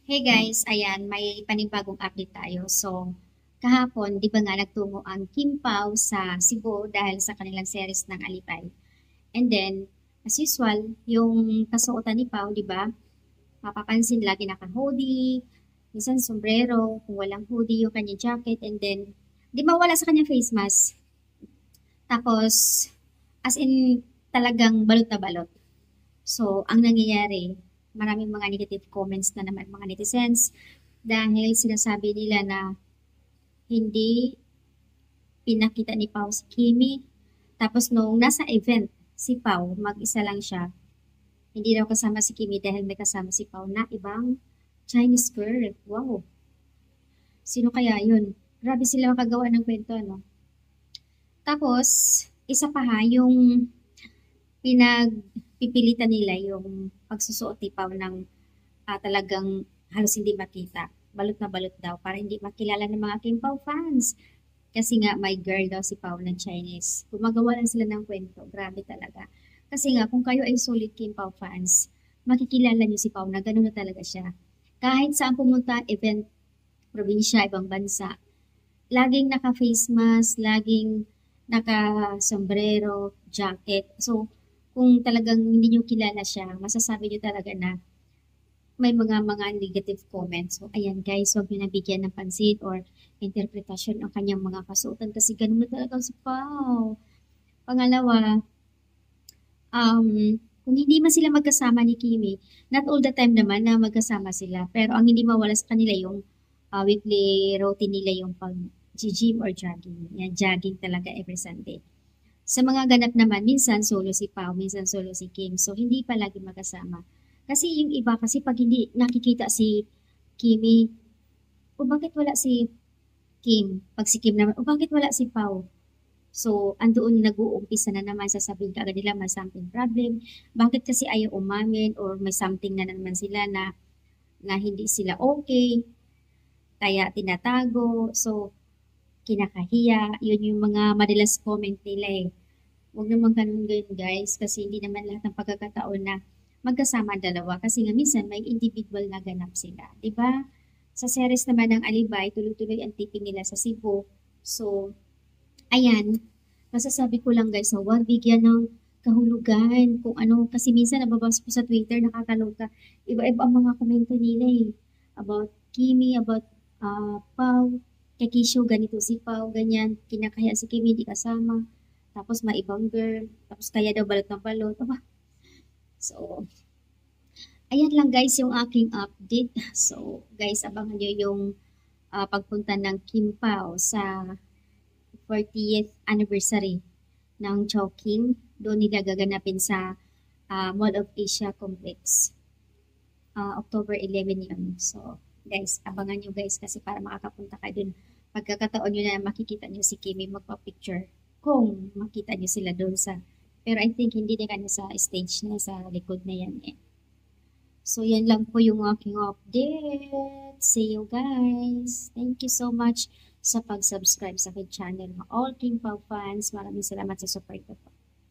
Hey guys, ayan, may panibagong update tayo. So, kahapon, di ba nga nagtungo ang Kim Pao sa Cebu dahil sa kanilang series ng Alipay. And then, as usual, yung kasuotan ni Pao, di ba? Mapapansin lagi naka-hoodie, minsan sombrero, kung walang hoodie yung kanyang jacket, and then, di mawala sa kanyang face mask. Tapos, as in, talagang balot na balot. So, ang nangyayari, maraming mga negative comments na naman mga netizens dahil sinasabi nila na hindi pinakita ni Pao si Kimi. Tapos nung nasa event, si Pao, mag-isa lang siya. Hindi daw kasama si Kimi dahil may kasama si Pao na ibang Chinese girl. Wow. Sino kaya yun? Grabe sila makagawa ng kwento, ano? Tapos, isa pa ha, yung pinagpipilitan nila yung pagsusuot ni Pao ng talagang halos hindi makita. Balot na balot daw para hindi makilala ng mga Kim Pao fans. Kasi nga may girl daw si Pao ng Chinese. Gumagawa lang sila ng kwento. Grabe talaga. Kasi nga kung kayo ay solid Kim Pao fans, makikilala niyo si Pao na gano'n na talaga siya. Kahit saan pumunta, event, probinsya, ibang bansa, laging naka-face mask, laging naka-sombrero, jacket. So, kung talagang hindi niyo kilala siya, masasabi niyo talaga na may mga negative comments. So, ayan guys, huwag niyo nabigyan ng pansin or interpretasyon ang kanyang mga kasuotan kasi ganun na talaga si Pao. Pangalawa, kung hindi man sila magkasama ni Kimi, not all the time naman na magkasama sila. Pero ang hindi mawala sa kanila yung weekly routine nila yung pag-gym or jogging. Yan, jogging talaga every Sunday. Sa mga ganap naman, minsan solo si Pao, minsan solo si Kim. So, hindi palagi magkasama. Kasi yung iba, kasi pag hindi nakikita si Kimi, o bakit wala si Kim? Pag si Kim naman, o bakit wala si Pao? So, andoon nag-uumpisa na naman sasabihin ka agad nila may something problem. Bakit kasi ayaw umamin or may something na naman sila na hindi sila okay, kaya tinatago. So, kinakahiya. Yun yung mga madalas comment nila eh. Huwag naman ganun guys kasi hindi naman lahat ng pagkakataon na magkasama ang dalawa kasi nga minsan may individual na ganap sila, 'di ba? Sa series naman ng Alibay, tuloy-tuloy ang taping nila sa Cebu. So, ayan, masasabi ko lang guys, so, huwag bigyan ng kahulugan kung ano, kasi minsan nababasa ko sa Twitter, nakakaloka. Iba-iba ang mga komento nila eh. About Kimi, about Pau, kay Kisho, ganito si Pau, ganyan, kinakaya si Kimi, di kasama. Tapos may ibang girl, tapos kaya daw balot ng balot. Aba. So, ayan lang guys yung aking update. So, guys, abangan nyo yung pagpunta ng Kim Pao sa 40th anniversary ng Chowking. Doon nila gaganapin sa Mall of Asia Complex. October 11 yun. So, guys, abangan nyo guys kasi para makakapunta kayo dun. Pagkakataon nyo na makikita nyo si Kimi magpa-picture kung makita nyo sila doon sa. Pero I think hindi na kanya sa stage na sa likod na yan eh. So, yan lang po yung aking update. See you guys. Thank you so much sa pag-subscribe sa aking channel. All King Pao fans, maraming salamat sa support po.